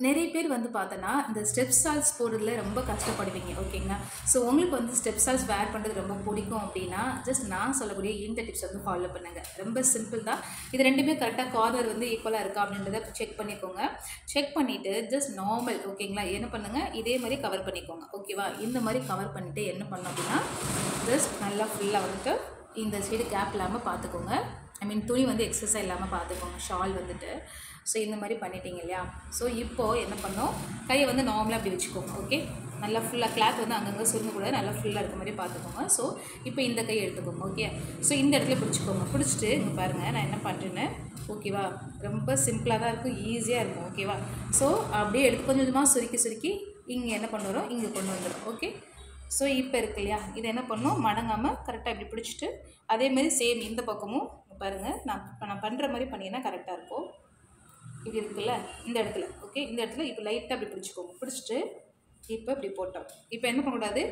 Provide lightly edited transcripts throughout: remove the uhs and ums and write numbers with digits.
நிறைய பேர் வந்து பார்த்தோன்னா இந்த ஸ்டெப் ஸ்டால்ஸ் போடுறதுல ரொம்ப கஷ்டப்படுவீங்க ஓகேங்களா. ஸோ உங்களுக்கு வந்து ஸ்டெப் ஸ்டால்ஸ் வேர் பண்ணுறது ரொம்ப பிடிக்கும் அப்படின்னா ஜஸ்ட் நான் சொல்லக்கூடிய இந்த டிப்ஸ் வந்து ஃபாலோ பண்ணுங்கள். ரொம்ப சிம்பிள் தான். இது ரெண்டுமே கரெக்டாக கார்னர் வந்து ஈக்குவலாக இருக்கா அப்படின்றத செக் பண்ணிக்கோங்க. செக் பண்ணிவிட்டு ஜஸ்ட் நார்மல் ஓகேங்களா என்ன பண்ணுங்கள், இதே மாதிரி கவர் பண்ணிக்கோங்க ஓகேவா. இந்த மாதிரி கவர் பண்ணிவிட்டு என்ன பண்ணோம் அப்படின்னா ஜஸ்ட் நல்லா ஃபுல்லாக வந்துட்டு இந்த சைடு கேப் இல்லாமல் பார்த்துக்கோங்க. ஐ மீன் துணி வந்து எக்ஸஸாக இல்லாமல் பார்த்துக்கோங்க ஷால் வந்துட்டு. ஸோ இந்த மாதிரி பண்ணிட்டீங்க இல்லையா. ஸோ இப்போது என்ன பண்ணோம், கையை வந்து நார்மலாக அப்படி வச்சுக்கோங்க ஓகே. நல்லா ஃபுல்லாக கிளாத் வந்து அங்கங்கே சுருங்கக்கூடாது, நல்லா ஃபுல்லாக இருக்க மாதிரி பார்த்துக்கோங்க. ஸோ இப்போ இந்த கையை எடுத்துக்கோங்க ஓகே. ஸோ இந்த இடத்துல பிடிச்சிக்கோங்க. பிடிச்சிட்டு இங்கே பாருங்கள் நான் என்ன பண்ணுறேன்னு ஓகேவா. ரொம்ப சிம்பிளாக தான் இருக்கும், ஈஸியாக இருக்கும் ஓகேவா. ஸோ அப்படியே எடுத்து கொஞ்சம் கொஞ்சமாக சுருக்கி இங்கே என்ன கொண்டு வரோம், இங்கே கொண்டு வந்துடும் ஓகே. ஸோ இப்போ இருக்கு இல்லையா, இதை என்ன பண்ணணும் மடங்காமல் கரெக்டாக இப்படி பிடிச்சிட்டு அதேமாதிரி சேம் இந்த பக்கமும் பாருங்கள் நான் பண்ணுற மாதிரி பண்ணிங்கன்னா கரெக்டாக இருக்கும். இப்படி இருக்குல்ல இந்த இடத்துல ஓகே, இந்த இடத்துல இப்போ லைட்டாக அப்படி பிடிச்சிக்கோங்க. பிடிச்சிட்டு இப்போ இப்படி போட்டோம். இப்போ என்ன பண்ணக்கூடாது,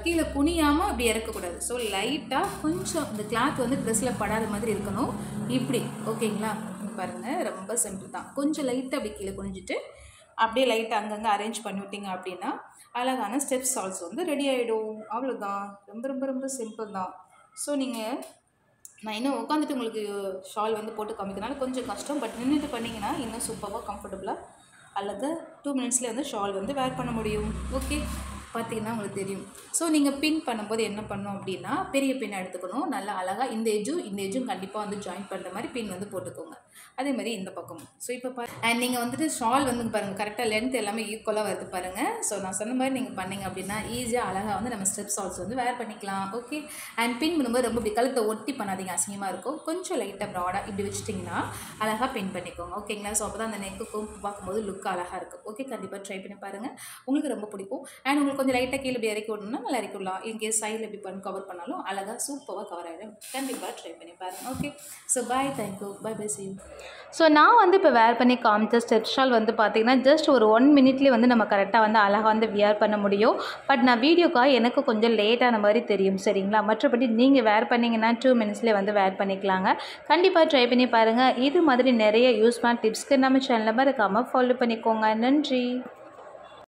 கீழே குனியாமல் அப்படி இறக்கக்கூடாது. ஸோ லைட்டாக கொஞ்சம் இந்த கிளாத் வந்து ட்ரெஸ்ஸில் படாத மாதிரி இருக்கணும் இப்படி ஓகேங்களா. பாருங்கள் ரொம்ப சிம்பிள் தான். கொஞ்சம் லைட்டாக அப்படி கீழே குனிஞ்சிட்டு அப்படியே லைட்டாக அங்கங்கே அரேஞ்ச் பண்ணிவிட்டீங்க அப்படின்னா அழகான ஸ்டெப் ஸ்டால்ஸ் வந்து ரெடி ஆகிடும். அவ்வளோதான், ரொம்ப ரொம்ப ரொம்ப சிம்பிள் தான். ஸோ நீங்கள் நான் இன்னும் உட்காந்துட்டு உங்களுக்கு ஷால் வந்து போட்டு காமிக்கிறதுனால கொஞ்சம் கஷ்டம், பட் நின்றுட்டு பண்ணிங்கன்னா இன்னும் சூப்பராக கம்ஃபர்டபுளாக அல்லது 2 மினிட்ஸ்லேயே வந்து ஷால் வந்து வேர் பண்ண முடியும் ஓகே. பார்த்தீங்கன்னா உங்களுக்கு தெரியும். ஸோ நீங்கள் பின் பண்ணும்போது என்ன பண்ணணும் அப்படின்னா பெரிய பின் எடுத்துக்கணும். நல்லா அழகாக இந்த எஜும் கண்டிப்பாக வந்து ஜாயின் பண்ணுற மாதிரி பின் வந்து போட்டுக்கோங்க. அதே மாதிரி இந்த பக்கமும். ஸோ இப்போ அண்ட் நீங்கள் வந்துட்டு ஷால் வந்து பாருங்கள் கரெக்டாக லென்த் எல்லாமே ஈக்குவலாக வருது பாருங்கள். ஸோ நான் சொன்ன மாதிரி நீங்கள் பண்ணிங்க அப்படின்னா ஈஸியாக அழகாக வந்து நம்ம ஸ்டெப் ஷால்ஸ் வந்து வேர் பண்ணிக்கலாம் ஓகே. அண்ட் பின் பண்ணும்போது ரொம்ப இப்படி கழுத்தை ஒட்டி பண்ணாதீங்க, அசிங்கமாக இருக்கும். கொஞ்சம் லைட்டாக ப்ராடாக இப்படி வச்சுட்டிங்கன்னா அழகாக பின் பண்ணிக்கோங்க ஓகேங்களா. ஸோ அப்போ தான் அந்த நெக்குக்கும் பார்க்கும்போது லுக் அழகாக இருக்கும் ஓகே. கண்டிப்பாக ட்ரை பண்ணி பாருங்கள், உங்களுக்கு ரொம்ப பிடிக்கும். அண்ட் உங்களுக்கு கொஞ்சம் லைட்டாக கீழே இப்படி இறக்கி விடணும்னா நல்லா இறக்கி விடலாம். இன்கேஸ் சைடில் இப்படி பண்ணி கவர் பண்ணாலும் அழகாக சூப்பராக கவர் ஆகிடும். கண்டிப்பாக ட்ரை பண்ணி பாருங்கள் okay. So bye, thank you, bye bye, see you. So நான் வந்து இப்போ வேர் பண்ணி காமிச்ச ஸ்டெப் ஷால் வந்து பார்த்திங்கன்னா ஜஸ்ட் ஒரு 1 மினிட்லேயே வந்து நம்ம கரெக்டாக வந்து அழகாக வந்து வியர் பண்ண முடியும். பட் நான் வீடியோக்காக எனக்கு கொஞ்சம் லேட்டான மாதிரி தெரியும் சரிங்களா. மற்றபடி நீங்கள் வேர் பண்ணிங்கன்னா 2 மினிட்ஸ்லேயே வந்து வேர் பண்ணிக்கலாங்க. கண்டிப்பாக ட்ரை பண்ணி பாருங்கள். இது மாதிரி நிறைய யூஸ்ஃபுல்லான டிப்ஸ்க்கு நம்ம சேனலில் மறக்காமல் ஃபாலோ பண்ணிக்கோங்க. நன்றி.